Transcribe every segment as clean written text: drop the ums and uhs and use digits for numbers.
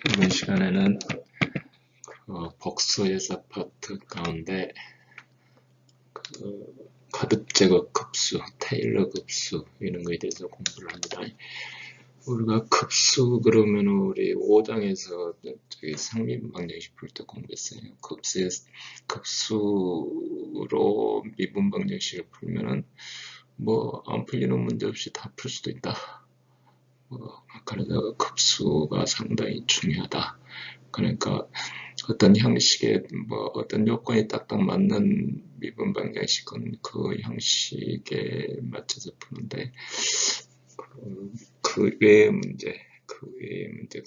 이번 시간에는 복수에서 파트 가운데 거듭 제거 급수, 테일러 급수 이런 거에 대해서 공부를 합니다. 우리가 급수 그러면 우리 5장에서 상민 방정식 풀 때 공부했어요. 급수로 미분 방정식을 풀면은 뭐 안 풀리는 문제 없이 다 풀 수도 있다. 그래서 급수가 상당히 중요하다. 그러니까 어떤 형식에 어떤 요건이 딱딱 맞는 미분 방정식은 그 형식에 맞춰서 푸는데 그 외의 문제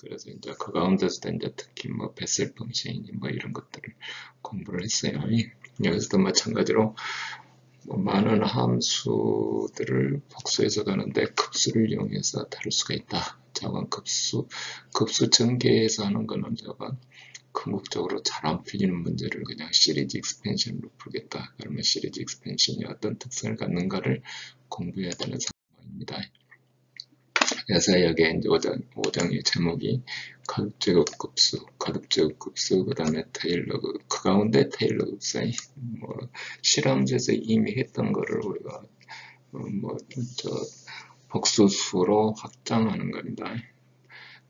그래서 이제 그 가운데서도 이제 특히 베셀 펑션이니 이런 것들을 공부를 했어요. 여기서도 마찬가지로 많은 함수들을 복수해서 가는데 급수를 이용해서 다룰 수가 있다. 저건 급수 전개해서 하는 거는 저건 궁극적으로 잘 안 풀리는 문제를 그냥 시리즈 익스펜션으로 풀겠다. 그러면 시리즈 익스펜션이 어떤 특성을 갖는가를 공부해야 되는 상황입니다. 그래서 여기에 이제 5장의 제목이 거듭제곱 급수, 그 다음에 테일러, 그 가운데 테일러 급수, 실험에서 이미 했던 거를 우리가 복수수로 확장하는 겁니다.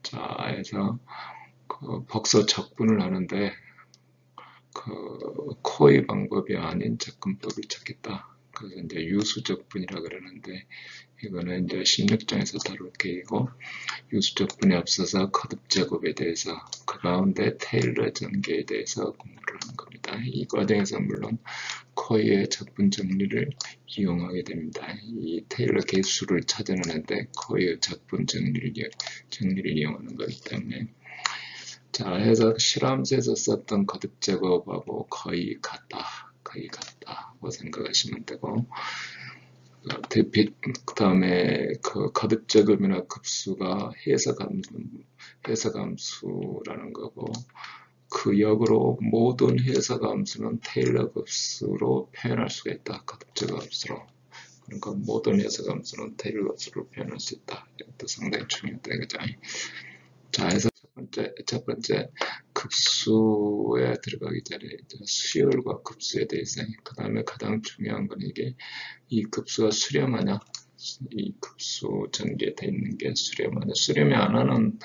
자, 그래서 복수 적분을 하는데 코의 방법이 아닌 접근법을 찾겠다. 그래서 이제 유수적분이라 그러는데 이거는 이제 16장에서 다룰 계획이고 유수적분에 앞서서 거듭제곱에 대해서 그 가운데 테일러 전개에 대해서 공부를 하는 겁니다. 이 과정에서 물론 코의 적분 정리를 이용하게 됩니다. 이 테일러 개수를 찾아내는데 코의 적분 정리를 이용하는 거기 때문에 자, 해서 실험실에서 썼던 거듭제곱하고 거의 같다고 생각하시면 되고 그 다음에 그 거듭제곱이나 급수가 해석함수라는 거고 그 역으로 모든 해석함수는 테일러 급수로 표현할 수가 있다. 거듭제곱 함수로. 그러니까 모든 해석함수는 테일러 급수로 표현할 수 있다. 이것도 상당히 중요하다. 그죠? 자, 해서 첫 번째 급수에 들어가기 전에 수열과 급수에 대해서 그 다음에 가장 중요한 건 이게 이 급수가 수렴하냐 이 급수 전개되어 있는 게 수렴하냐 수렴이 안 하는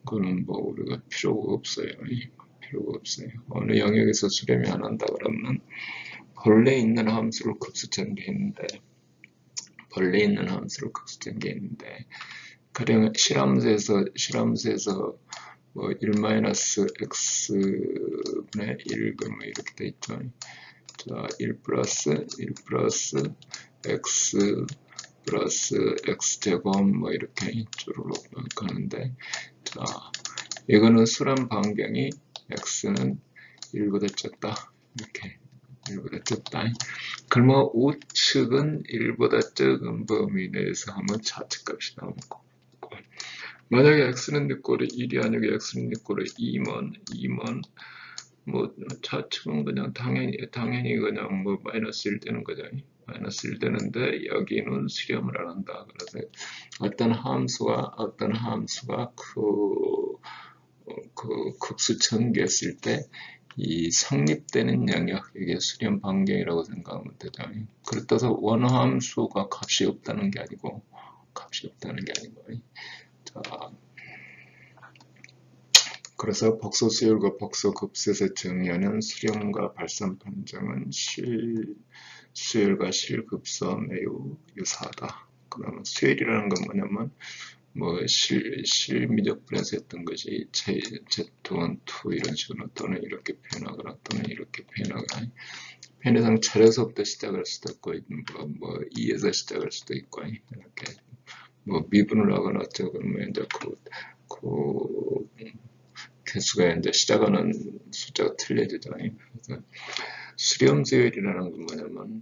거는 우리가 필요가 없어요. 어느 영역에서 수렴이 안 한다 그러면 본래 있는 함수를 급수 전개했는데 가령 실험수에서 1-x분의 1 이렇게 돼 있죠. 자, 1 플러스 x 플러스 x제곱 이렇게 쭈루룩 가는데 자, 이거는 수렴 반경이 x는 1보다 작다. 이렇게 1보다 작다. 그러면 우측은 1보다 작은 범위 내에서 하면 좌측값이 나오고 만약에 x는 네 꼴에 1이 아니고 x는 네 꼴에 2면 좌측은 그냥 당연히 그냥 마이너스 1 되는 거죠. 마이너스 1 되는데 여기는 수렴을 안 한다. 그래서 어떤 함수가 그 급수 전개했을 때 이 성립되는 영역, 이게 수렴 반경이라고 생각하면 되죠. 그렇다고 원함수가 값이 없다는 게 아니고 자, 그래서 복수 수열과 복수 급수에서 정의하는 수렴과 발산 판정은 수열과 실급수와 매우 유사하다. 그러면 수열이라는 건 뭐냐면 실미적분에서 했던 것이 Z1, 2 이런 식으로 또는 이렇게 표현하거나 또는 이렇게 표현하거나 편의상 철에서부터 시작할 수도 있고 2에서 시작할 수도 있고 이렇게 미분을 하거나 어쩌고 그러면 이제 그 개수가 이제 시작하는 숫자가 틀려지죠. 그래서 수렴수열이라는 건 뭐냐면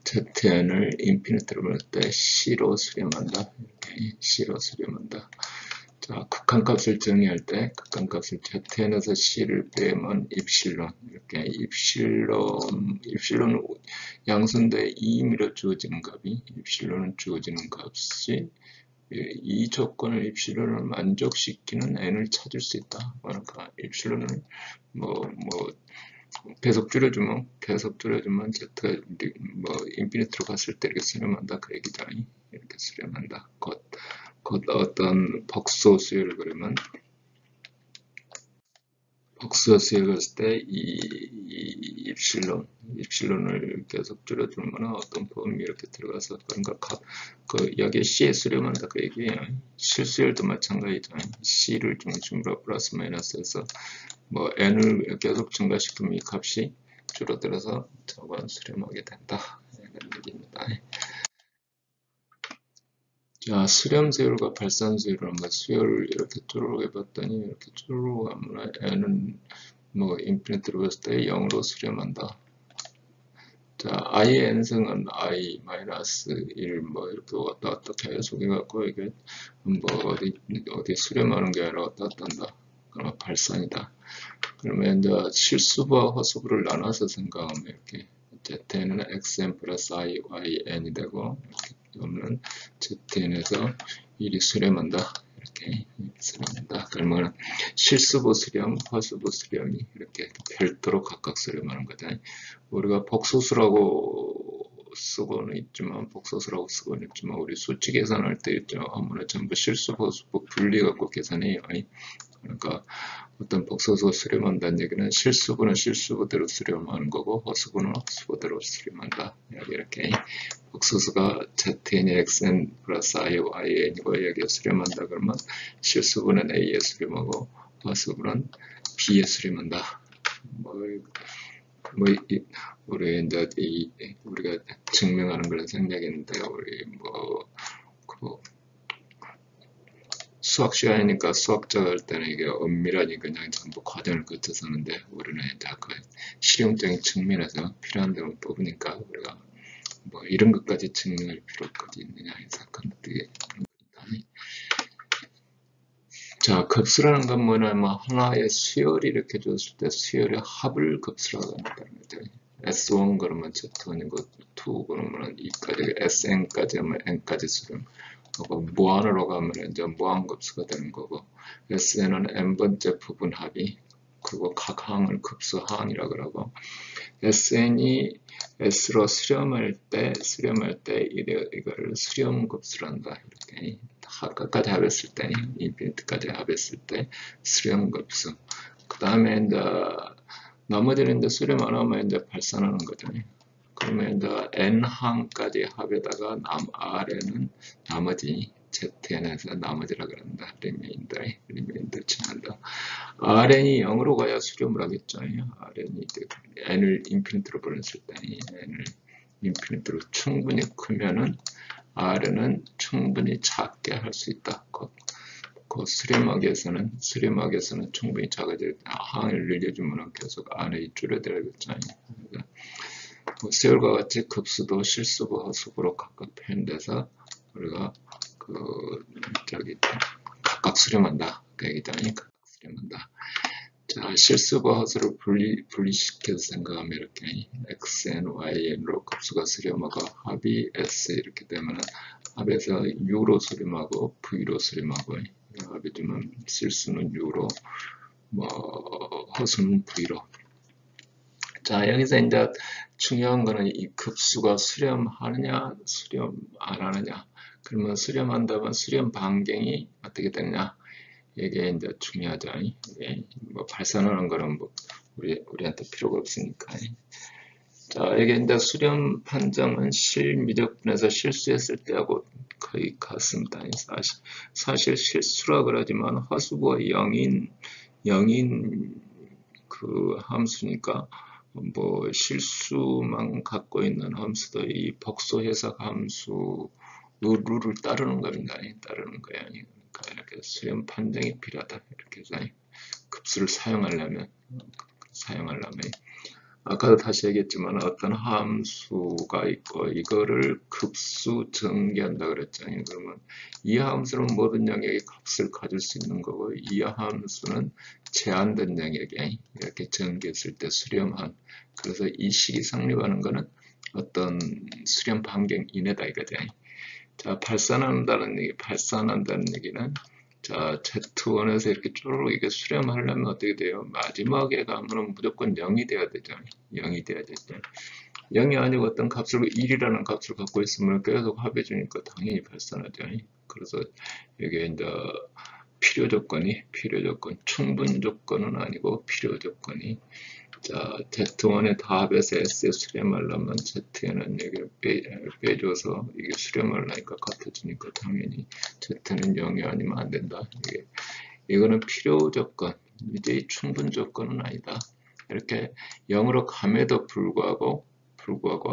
Zn을 인피니트로 볼 때 C로 수렴한다. 이렇게 C로 수렴한다. 자, 극한값을 정의할 때 극한값을 Zn에서 C를 빼면 입실론 이렇게 입실론은 양수인데 2임의로 주어지는 값이 입실론은 주어지는 값이 이 조건을 입실론을 만족시키는 n을 찾을 수 있다. 그러니까 입실론을 뭐 계속 줄여주면 z가 뭐 인피니트로 갔을 때 이렇게 수렴한다 그 얘기죠. 이렇게 수렴한다. 곧 어떤 복소 수열을 그리면 복수 수열을 했을 때 이 입실론을 계속 줄여주면 어떤 범위 이렇게 들어가서 그러니까 여기에 C에 수렴한다 그 얘기예요. 실수열도 마찬가지죠. C를 중심으로 플러스 마이너스해서 뭐 n을 계속 증가시키면 이 값이 줄어들어서 저건 수렴하게 된다. 이런 얘기입니다. 자, 수렴 수열과 발산 수열을 한번 수열을 이렇게 쪼르륵 해봤더니 이렇게 쪼르륵 하면 n은 뭐 인피니트로 봤을 때 0으로 수렴한다. 자, i의 n승은 i 마이너스 1 뭐 이렇게 왔다 갔다 계속 해갖고 이게 뭐 어디 수렴하는 게 아니라 왔다 갔다 한다. 그러면 발산이다. 그러면 이제 실수부와 허수부를 나눠서 생각하면 이렇게 zn은 xn 플러스 i, yn 이 되고 그러면 zn에서 1이 수렴한다. 이렇게 수렴한다. 그러면 실수부 수렴, 허수부 수렴이 이렇게 별도로 각각 수렴하는 거다. 우리가 복소수라고 쓰고는 있지만 우리 수치 계산할 때 있죠. 아무나 전부 실수부, 허수부 분리 갖고 계산해요. 그러니까 어떤 복소수가 수렴한다는 얘기는 실수부는 실수부대로 수렴하는 거고 허수부는 허수부대로 수렴한다. 이렇게 복소수가 zn이 xn 플러스 iyn이고 여기에 수렴한다 그러면 실수부는 a에 수렴하고 허수부는 b에 수렴한다. 우리 이제 우리가 증명하는 그런 생략인데 우리 수학 시간이니까 수학자 할 때는 이게 엄밀하니 그냥 전부 과정을 거쳐서 하는데 우리는 이제 그 실용적인 측면에서 필요한 데만 뽑으니까 우리가 뭐 이런 것까지 증명할 필요까지 있느냐 해서 건드리게 자, 급수라는 건 뭐냐면 하나의 수열이 이렇게 줬을 때 수열의 합을 급수라고 한다는 거죠. S1 그러면 Z1이고 2 그러면 2까지 Sn까지 하면 n까지 수렴 하고 무한으로 가면 이제 무한급수가 되는 거고 Sn은 n번째 부분 합이 그리고 각 항을 급수 항이라고 그러고 Sn이 S로 수렴할 때 이거를 수렴급수란다. 이렇게 끝까지 합했을 때 인피니트까지 합했을 때 수렴급수. 그 다음에 이제 나머지는 이제 수렴 안 하면 이제 발산하는 거죠. 그러면 이제 n 항까지 합에다가 R에는 나머지 ZN에서 나머지라 그런다. 리메인더 칭한다. Rn이 0으로 가야 수렴을 하겠죠. Rn이 n을 인피니트로 보냈을 때 n을 인피니트로 충분히 크면은 Rn은 충분히 작게 할 수 있다. 그 수렴학에서는 충분히 작아질 때 항을 늘려주면 계속 R이 줄어들겠죠. 수열과 같이 급수도 실수부, 허수부로 각각 표현돼서 우리가 각각 수렴한다. 그 얘기죠. 각각 수렴한다. 자, 실수부, 허수를 분리시켜서 생각하면 이렇게 xn, yn으로 급수가 수렴하고 합이 s 이렇게 되면 합에서 u로 수렴하고 v로 수렴하고 합이 되면 실수는 u로 허수는 v로. 자, 여기서 이제 중요한 거는 이 급수가 수렴하느냐, 수렴 안 하느냐. 그러면 수렴한다면 수렴 반경이 어떻게 되느냐. 이게 이제 중요하죠. 이게 발산하는 거는 우리한테 필요가 없으니까. 자, 이게 이제 수렴 판정은 실미적분에서 실수했을 때하고 거의 같습니다. 사실 실수라 그러지만 허수부가 0인 그 함수니까 실수만 갖고 있는 함수도 이 복소 해석 함수 룰을 따르는 겁니다. 따르는 거야. 그러니까 이렇게 수렴 판정이 필요하다. 이렇게 해서 급수를 사용하려면 아까도 다시 얘기했지만 어떤 함수가 있고 이거를 급수 전개한다 그랬잖아요. 그러면 이 함수는 모든 영역의 값을 가질 수 있는 거고 이 함수는 제한된 영역에 이렇게 전개했을 때 수렴한 그래서 이 식이 성립하는 거는 어떤 수렴 반경 이내다 이거죠. 자, 발산한다는 얘기는, 자, Z1에서 이렇게 쪼르륵 이게 수렴하려면 어떻게 돼요? 마지막에 가면은 무조건 0이 돼야 되죠. 0이 돼야 되죠. 0이 아니고 어떤 값을 1이라는 값을 갖고 있으면 계속 합해주니까 당연히 발산하죠. 그래서 이게 이제 필요 조건, 충분 조건은 아니고 필요 조건이, 자, Z1에 다 합해서 S에 수렴하려면 Z에는 여기를 빼줘서 이게 수렴하려니까 같아지니까 당연히 Z는 0이 아니면 안 된다. 이거는 필요 조건, 이제 충분 조건은 아니다. 이렇게 0으로 감에도 불구하고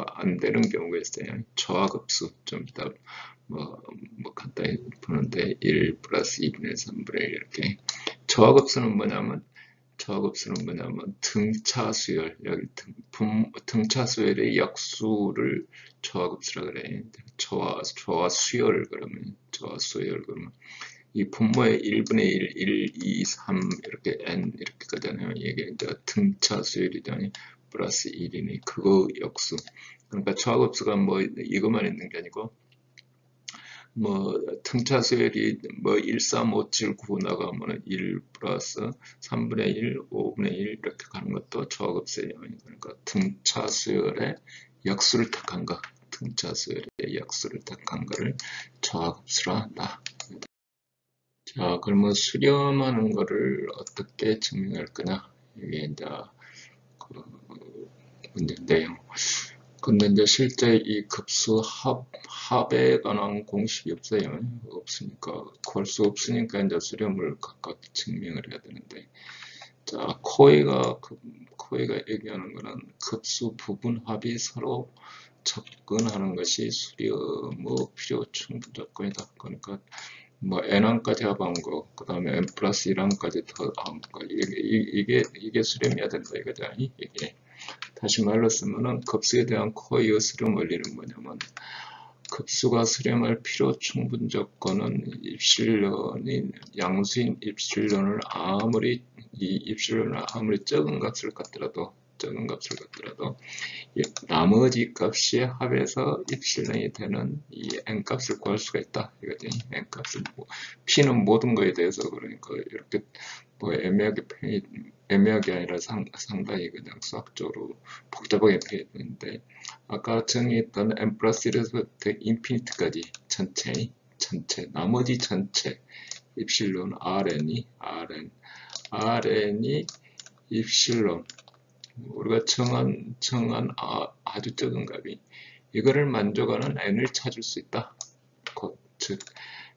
안 되는 경우가 있어요. 저하급수, 좀 이따 뭐 간단히 보는데 1 플러스 2분의 3분의 1 이렇게. 저하급수는 뭐냐면 등차 수열, 여기 등차 수열의 역수를 저하급수라 그래. 저하 수열 그러면 이 분모의 1분의 1, 1, 2, 3 이렇게 n 이렇게 가잖아요. 이게 이제 등차 수열이잖아요. 플러스 1이니 그거 역수. 그러니까 저하급수가 뭐 이것만 있는 게 아니고 뭐 등차 수열이 뭐 1, 3, 5, 7, 9 나가면 1 플러스 3분의 1, 5분의 1 이렇게 가는 것도 저하급수예요. 그러니까 등차 수열의 역수를 택한 거, 등차 수열의 역수를 택한 거를 저하급수라 한다. 자, 그러면 수렴하는 거를 어떻게 증명할 거냐? 이게 이제 그 문제인데요. 근데 이제 실제 이 급수 합에 관한 공식이 없어요. 없으니까, 구할 수 없으니까 이제 수렴을 각각 증명을 해야 되는데. 자, 코이가 얘기하는 거는 급수 부분 합이 서로 접근하는 것이 수렴의 필요 충분 조건이다. 그러니까 뭐 n항까지 합한 거, 그 다음에 n 플러스 1항까지 더 합한 거, 이게 수렴이어야 된다 이거죠. 이게 다시 말로 쓰면은 급수에 대한 코어의 수렴 원리는 뭐냐면, 급수가 수렴할 필요 충분 조건은 입실론이 양수인 입실론을 아무리 적은 값을 갖더라도 나머지 값이 합해서 입실론이 되는 이 n값을 구할 수가 있다 이거지. n값을 p는 모든 거에 대해서 그러니까 이렇게 뭐 애매하게 아니라 상당히 그냥 수학적으로 복잡하게 표현했는데, 아까 정의했던 n 플러스 1에서부터 인피니트까지 나머지 전체 입실론 rn이 입실론 우리가 정한 아주 적은 값이 이거를 만족하는 n을 찾을 수 있다. 즉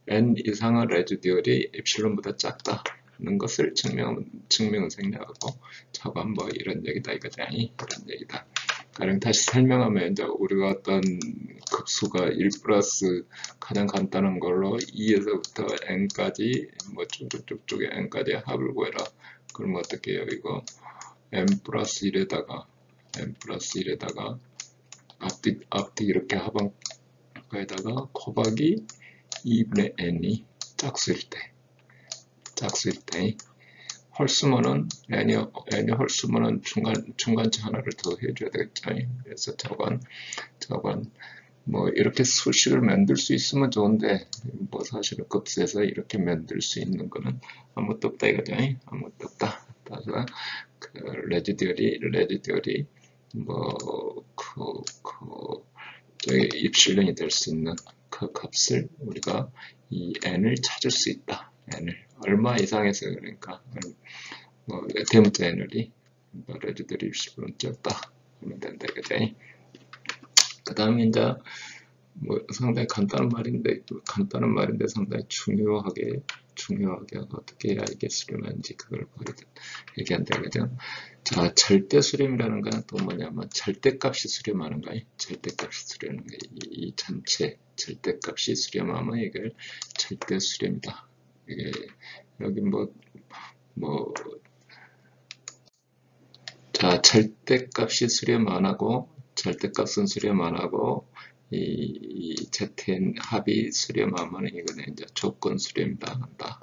n 이상의 레지듀얼이 입실론보다 작다는 것을 증명은 생략하고 차관 뭐 이런 얘기다 이거지. 이런 얘기다. 가령 다시 설명하면 이제 우리가 어떤 급수가 1 플러스 가장 간단한 걸로 2에서부터 n까지 뭐 쭉쭉쭉쭉의 n까지 합을 구해라. 그러면 어떻게 해요? 이거 n 플러스 1에다가 앞뒤 이렇게 합한 거에다가 곱하기 2분의 n이 짝수일 때 홀수면은 n이 홀수면은 중간치 하나를 더 해줘야 되겠죠. 그래서 저건 뭐 이렇게 수식을 만들 수 있으면 좋은데 뭐 사실은 급수에서 이렇게 만들 수 있는 거는 아무것도 없다 이거죠. 아무것도 없다. 따라서 그 레지듀얼이 저기 입실론이 될 수 있는 그 값을 우리가 이 n을 찾을 수 있다. n을 얼마 이상에서 그러니까 뭐 대문자 n이 레지듀얼이 입실론 적다 하면 된다 이거지. 그 다음에 이제 뭐 상당히 간단한 말인데 상당히 중요하게 어떻게 해야 이게 수렴하는지 그걸 얘기한다 그죠. 자, 절대 수렴이라는 건 또 뭐냐면 절대값이 수렴하는 거예요. 이 전체 절대값이 수렴하면 이걸 절대 수렴이다. 이게 여기 자, 절대값은 수렴 안 하고 이 ZN 합이 수렴하면 이거는 이제 조건 수렴이라 한다.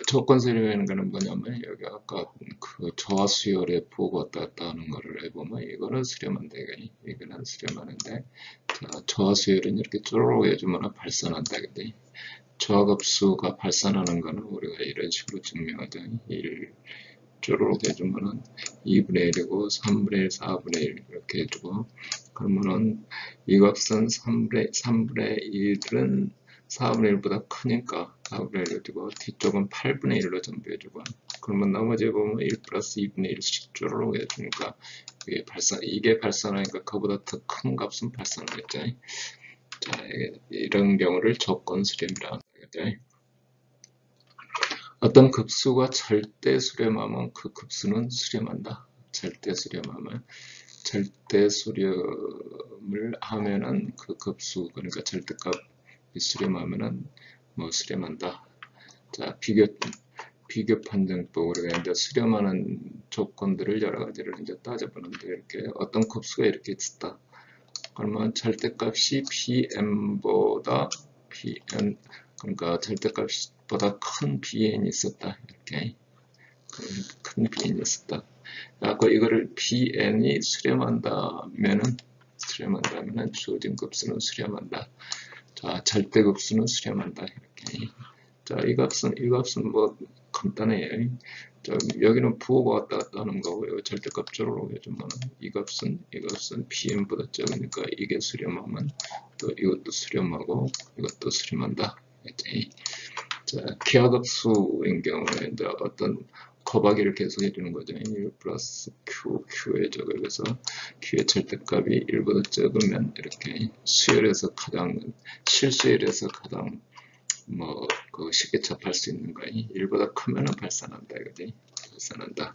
조건 수렴하는 거는 뭐냐면, 여기 아까 그 저하 수열에 부호가 왔다 갔다 하는 거를 해보면, 이거는 수렴한다, 이거는 수렴하는데, 자, 저하 수열은 이렇게 쪼로록 해주면 발산한다, 그지? 저하급수가 발산하는 거는 우리가 이런 식으로 증명하죠. 1 쪼로록 해주면은 2분의 1이고 3분의 1, 4분의 1 이렇게 해주고, 그러면은 이 값은 3분의 1은 4분의 1보다 크니까 4분의 1로 주고, 뒤쪽은 8분의 1로 전부해주고, 그러면 나머지 보면 1 플러스 2분의 1씩 쪼로록 해주니까 이게 발산하니까 그보다 더 큰 값은 발산하겠죠. 자, 이런 경우를 조건 수렴이라고 하죠. 어떤 급수가 절대 수렴하면 그 급수는 수렴한다. 절대 수렴하면, 절대 수렴을 하면은 그 급수, 그러니까 절대값이 수렴하면은 뭐 수렴한다. 자, 비교 판정법으로 이제 수렴하는 조건들을 여러 가지를 이제 따져보는데, 이렇게 어떤 급수가 이렇게 있었다. 그러면 절대값이 bm보다 bn, 그러니까 절대값보다 큰 bn이 있었다. 이렇게 큰 bn이 있었다. 아까 이거를 bn이 수렴한다면은 주어진 급수는 수렴한다. 자, 절대급수는 수렴한다. 이렇게. 자, 이 값은 뭐 간단해요. 자, 여기는 부호가 왔다 갔다 하는 거고요. 절대값 쪼로록 해주면 이 값은 bn보다 적으니까 이게 수렴하면 또 이것도 수렴하고 이것도 수렴한다. 자, 기하급수인 경우에 이제 어떤 거박이를 계속 해주는 거죠. 1 플러스 q에 적어. 그래서 q의 절대값이 1보다 적으면 이렇게 실수열에서 가장 쉽게 접할 수 있는 거예요. 1보다 크면은 발산한다, 이거지. 발산한다.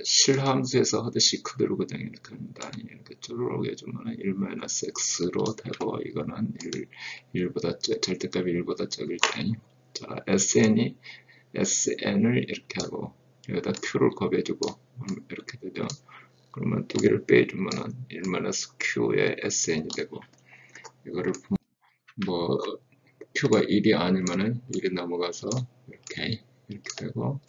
실함수에서 하듯이 그대로거든요. 이렇게 합니다. 이렇게 쪼르륵 해주면 1-x로 되고, 이거는 절대값이 1보다 적을 때. 자, sn을 이렇게 하고, 여기다 q를 곱해주고, 이렇게 되죠. 그러면 두 개를 빼주면은 1-q의 sn이 되고, 이거를 q가 1이 아니면은 1이 넘어가서 이렇게 되고,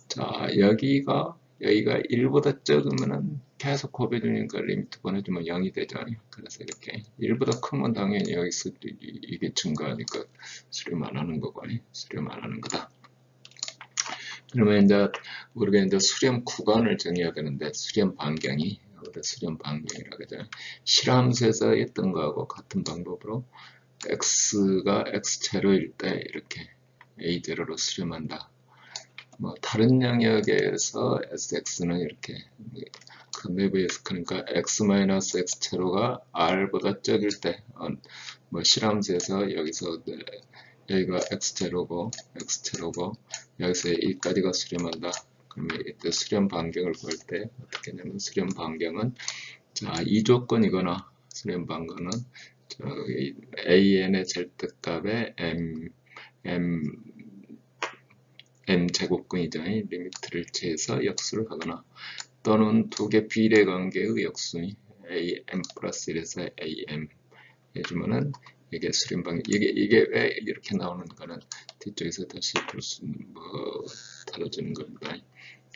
자, 여기가 1보다 적으면은 계속 곱해주니까 리미트 보내주면 0이 되죠. 그래서 이렇게 1보다 크면 당연히 여기서 이게 증가하니까 수렴 안 하는 거고, 수렴 안 하는 거다. 그러면 이제 우리가 이제 수렴 구간을 정해야 되는데, 수렴 반경이 수렴 반경이라고 하죠. 실함수에서 했던 거하고 같은 방법으로 x가 x제로일 때 이렇게 a0로 수렴한다. 다른 영역에서 sx는 이렇게 그 내부에서, 그러니까 x-x제로가 r보다 적을 때, 실함수에서 여기가 x제로고 여기서 a까지가 수렴한다. 그러면 이때 수렴 반경을 볼 때 어떻게 하냐면, 수렴 반경은, 자, 이 조건이거나 수렴 반경은 저기 an의 절대값에 m 제곱근이죠. 리미트를 재서 역수를 하거나, 또는 두 개 비례 관계의 역수 am 플러스 1에서 am 해주면은 이게 수렴 반경. 이게 왜 이렇게 나오는 거는 뒤쪽에서 다시 다뤄주는 겁니다.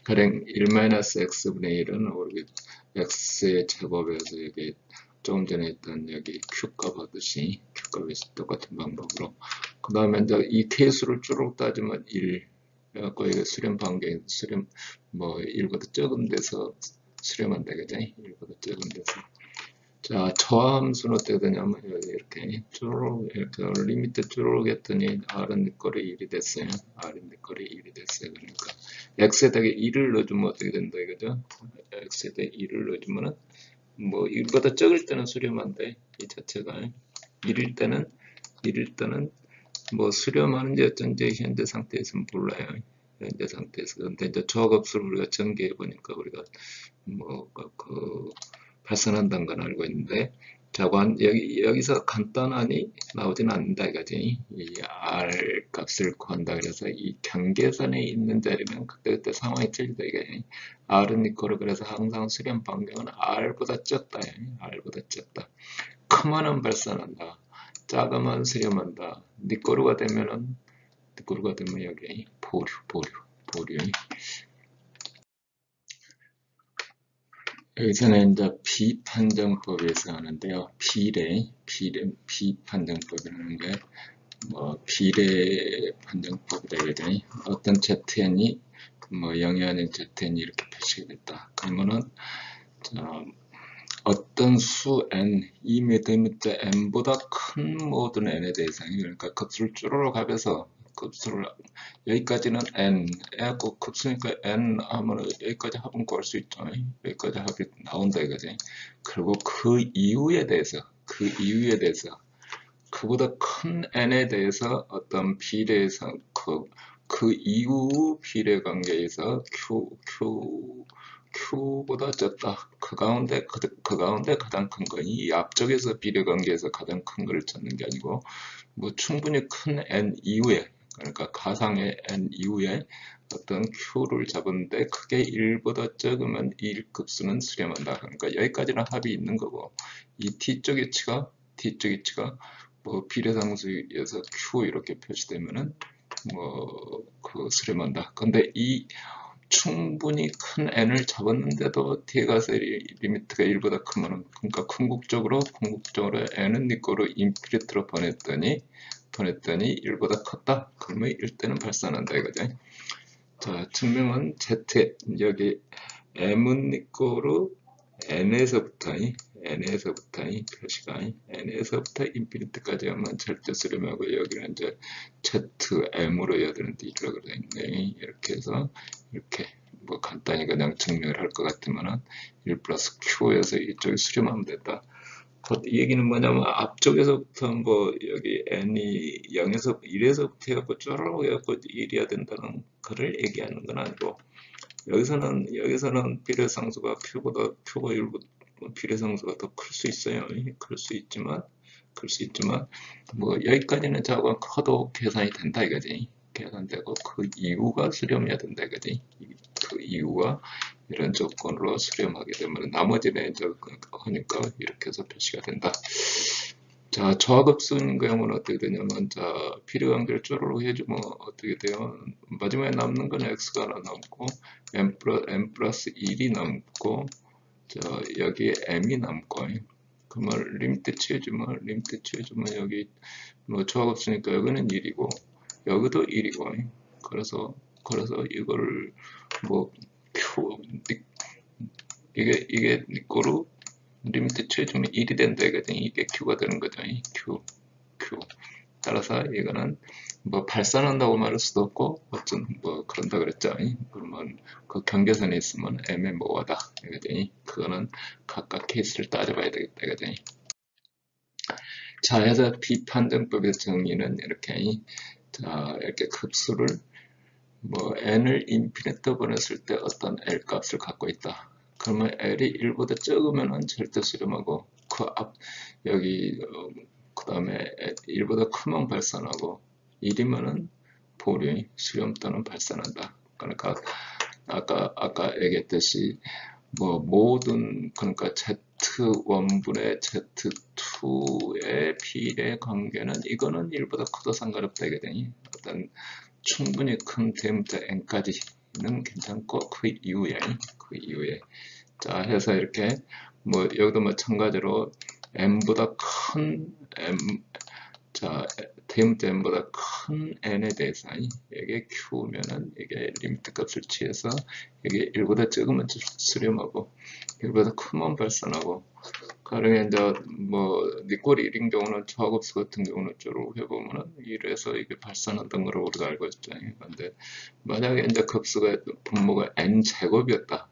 가령 1-x분의 1은 우리 x의 제곱에서 여기 조금 전에 했던 여기 q값 하듯이 q값에서 똑같은 방법으로, 그 다음에 이제 이 개수를 쭉 따지면 1 그래갖고 이거 수렴 반경, 1보다 적은 데서 수렴한다, 그죠? 1보다 적은 데서. 자, 저함수는 어떻게 되냐면, 여기 이렇게 리미트 쭈르륵 했더니 r은 네 꼴이 1이 됐어요. r은 네 꼴이 1이 됐어요. 그러니까 x에다가 1을 넣어주면 어떻게 된다, 이거죠? x에다 1을 넣어주면은 1보다 적을 때는 수렴한데, 이 자체가 1일 때는 수렴하는지 어쩐지 현재 상태에서는 몰라요. 현재 상태에서. 근데 이제 저하급수를 우리가 전개해 보니까 우리가 발산한다는 건 알고 있는데, 자관 여기서 간단하니 나오진 않는다, 이거지. 이 r 값을 구한다. 그래서 이 경계선에 있는 자리는 그때 상황이 틀리다, 이게. r은 이코로, 그래서 항상 수렴 반경은 r보다 적다, r보다 적다. 크면은 발산한다. 작으면 수렴한다. 니꼬르가 되면 여기 보류. 여기서는 이제 비판정법에서 하는데요. 비판정법이라는 게 비례 판정법이라 해야 되니? 어떤 ZN이 영이 아닌 ZN이 이렇게 표시가 됐다. 그러면은 어떤 수 n, 이 매듭자 n보다 큰 모든 n에 대해서, 그러니까 급수를 쭈르륵 합해서 급수를 여기까지는 n, 해갖고 급수니까 n 하면 여기까지 합은 구할 수 있죠. 여기까지 합이 나온다 이거지. 그리고 그 이유에 대해서 그보다 큰 n에 대해서 어떤 비례에서 그 이후 비례 관계에서 Q보다 작다. 그 가운데 가장 큰 거니 이 앞쪽에서 비례 관계에서 가장 큰 거를 찾는 게 아니고 충분히 큰 n 이후에, 그러니까 가상의 n 이후에 어떤 Q를 잡았는데 그게 1보다 적으면 1급수는 수렴한다. 그러니까 여기까지는 합이 있는 거고 이 T쪽 위치가 비례상수에서 Q 이렇게 표시되면은 수렴한다. 근데 이 충분히 큰 n을 잡았는데도 뒤에 가서 리미트가 1보다 크면은, 그러니까 궁극적으로 n은 네 거로 인피니트로 보냈더니 1보다 컸다. 그러면 이때는 발산한다 이거죠. 자, 증명은 Z, 여기 m은 네 거로 n에서부터 표시가 n에서부터 인피니트까지 하면 절대 수렴하고 여기는 이제 ZM으로 해야 되는데 이라고 되어 있네. 이렇게 해서 이렇게 간단히 그냥 증명을 할 것 같으면은 1 플러스 Q에서 이쪽에 수렴하면 된다. 이 얘기는 뭐냐면 앞쪽에서부터 여기 n이 0에서 1에서부터 해갖고 쪼르륵 해갖고 1이어야 된다는 거를 얘기하는 건 아니고 여기서는 비례상수가 Q가 1보다 비례상수가 더 클 수 있어요. 클 수 있지만 여기까지는 저하고 커도 계산이 된다 이거지. 계산되고 그 이유가 수렴해야 된다 이거지. 그 이유가 이런 조건으로 수렴하게 되면 나머지는 하니까 이렇게 해서 표시가 된다. 자, 저하급수인 경우는 어떻게 되냐면, 자, 비례관계를 쪼르륵 해주면 어떻게 돼요? 마지막에 남는 건 x가 하나 남고, n 플러스 1이 남고, 자, 여기에 m이 남고, 그러면 리미트 취해주면 여기 저하급수니까 여기는 1이고, 여기도 1이고, 그래서 이거를 이게 니꼬로 리미트 취해주면 1이 된다 이거죠. 이게 Q가 되는 거죠. Q. 따라서 이거는 발산한다고 말할 수도 없고 어쩐 그런다 그랬죠. 그러면 그 경계선에 있으면 애매모호하다 이거죠. 그거는 각각 케이스를 따져봐야 되겠다 이거죠. 자, 해서 비판정법의 정의는 이렇게 급수를 n을 인피니트 보냈을 때 어떤 L 값을 갖고 있다. 그러면 L이 1보다 적으면은 절대 수렴하고 그 다음에 1보다 크면 발산하고 1이면은 보류, 수렴 또는 발산한다. 그러니까 아까 얘기했듯이 그러니까 Z1분의 Z2의 비례 관계는 이거는 1보다 커도 상관없다 이거든요. 어떤 충분히 큰 대문자 n까지는 괜찮고 그 이후에 자 해서 이렇게 여기도 마찬가지로 m보다 큰 대문자 n보다 큰 n에 대해서 이게 q면은 이게 리미트 값을 취해서 이게 1보다 적으면 수렴하고 1보다 크면 발산하고 가령에 이제 니꼴이 1인 경우는 저하급수 같은 경우는 쪼르륵 해보면은 1에서 이게 발산한다는 걸 우리가 알고 있죠. 근데 만약에 이제 급수가 분모가 n제곱이었다.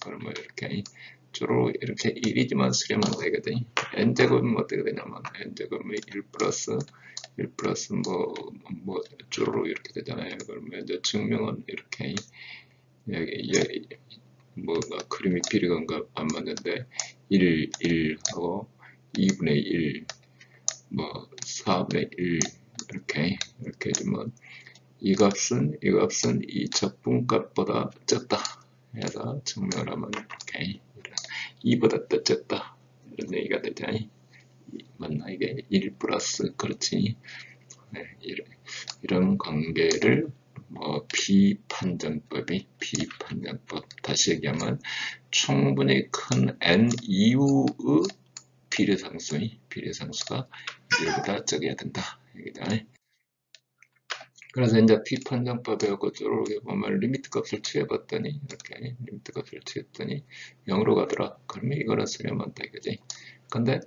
그러면 이렇게 쪼르륵 이렇게 1이지만 수렴한다 이거든. n제곱이면 어떻게 되냐면 n제곱이 1 플러스 쪼르륵 이렇게 되잖아요. 그러면 이제 증명은 이렇게 여기 그림이 비례관계가 안 맞는데 1 하고 2분의 1 4분의 1 이렇게 해주면 이 값은 이 적분값보다 적다 해서 증명을 하면 이렇게 2보다 더 적다 이런 얘기가 되죠. 맞나? 이게 1 플러스, 그렇지. 네, 이런 관계를 뭐 비판정법, 다시 얘기하면 충분히 큰 n 이후의 비례상수가 1보다 적어야 된다. 여기다. 그래서 이제 비판정법하고 이렇게 보면 리미트 값을 취해봤더니 이렇게 리미트 값을 취했더니 0으로 가더라. 그러면 이거는 수렴한다 이거지. 근데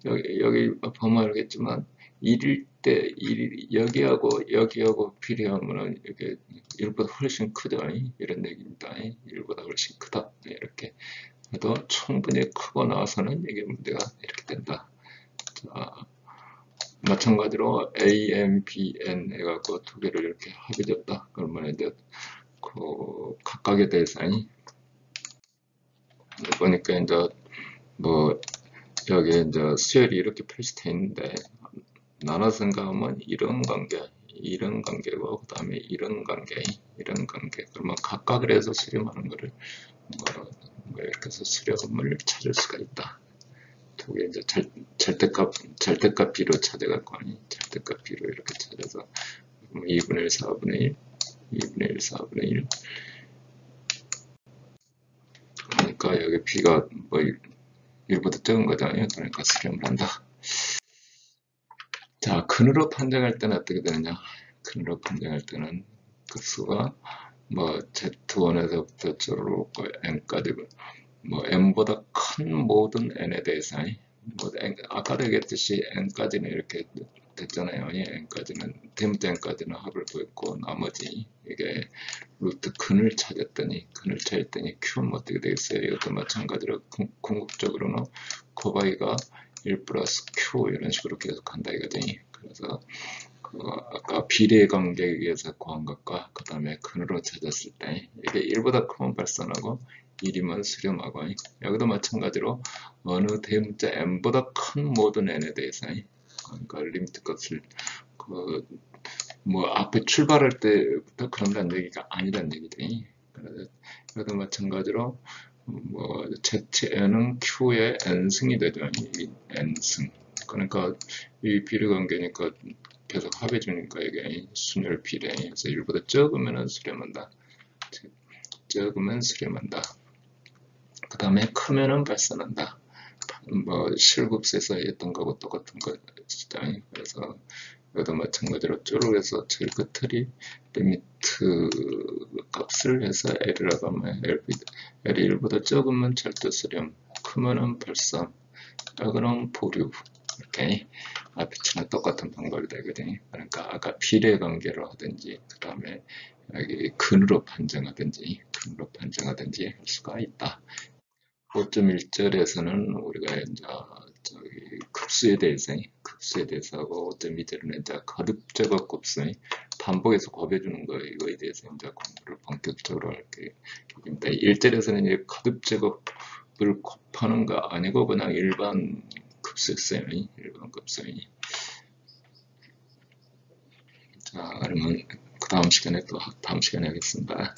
여기 보면 알겠지만 1일 때 여기하고 비례하면은 이게 1보다 훨씬 크다. 이런 얘기입니다. 1보다 훨씬 크다. 이렇게 해도 충분히 크고 나서는 이게 문제가 이렇게 된다. 자, 마찬가지로 A, M, B, N 해갖고 두 개를 이렇게 합해졌다. 그러면 이제 그 각각에 대해서 보니까 이제 뭐 여기 이제 수열이 이렇게 표시되어 있는데 나눠서 생각하면 이런 관계고 그 다음에 이런 관계 그러면 각각을 해서 수렴하는 거를 뭐 이렇게 해서 수렴을 찾을 수가 있다. 두 개 이제 절대값 비로 찾아갖고 절대값 비로 이렇게 찾아서 2분의 1, 4분의 1, 2분의 1, 4분의 1 그러니까 여기 b가 뭐 1보다 적은 거잖아요. 그러니까 수렴을 한다. 자, 근으로 판정할 때는 어떻게 되느냐? 근으로 판정할 때는 급수가 뭐 z1에서부터 쭉 n까지 뭐 n보다 큰 모든 n에 대해서 뭐 아까도 얘기했듯이 n까지는 이렇게 됐잖아요. n까지는 대문자 n까지는 합을 구했고 나머지 이게 루트 근을 찾았더니 q는 어떻게 되겠어요? 이것도 마찬가지로 궁극적으로는 코바이가 1 플러스 q 이런 식으로 계속 간다 이거지. 그래서 아까 비례 관계에 의해서 구한 것과 그 다음에 근으로 찾았을 때 이게 1보다 크면 발산하고 1이면 수렴하고 여기도 마찬가지로 어느 대문자 n보다 큰 모든 n에 대해서 그러니까 리미트 값을 뭐 앞에 출발할 때부터 그런다는 얘기가 아니란 얘기지. 그래서 여기도 마찬가지로 뭐 ZN은 Q의 N승이 되죠. N승. 그러니까 이 비례 관계니까 계속 합해주니까 이게 순열 비례. 그래서 1보다 적으면 수렴한다. 적으면 수렴한다. 그 다음에 크면은 발산한다. 뭐 실급세에서 했던 거고 똑같은 거 진짜. 그래서 여기도 마찬가지로 쭉 해서 제일 끝이 리미트 값을 해서 L이라고 하면 L이 1보다 적으면 절대 수렴, 크면은 발산, 작으면 보류. 이렇게 앞에처럼 똑같은 방법이 되거든요. 그러니까 아까 비례 관계로 하든지 그 다음에 여기 근으로 판정하든지 할 수가 있다. 5.1절에서는 우리가 이제 급수에 대해서 하고 5.2절은 이제 거듭 제곱 급수 반복해서 곱해주는 거 이거에 대해서 이제 공부를 본격적으로 할 계획입니다. 1절에서는 이제 거듭 제곱을 곱하는 거 아니고 그냥 일반 급수였어요. 일반 급수. 자, 그러면 다음 시간에 하겠습니다.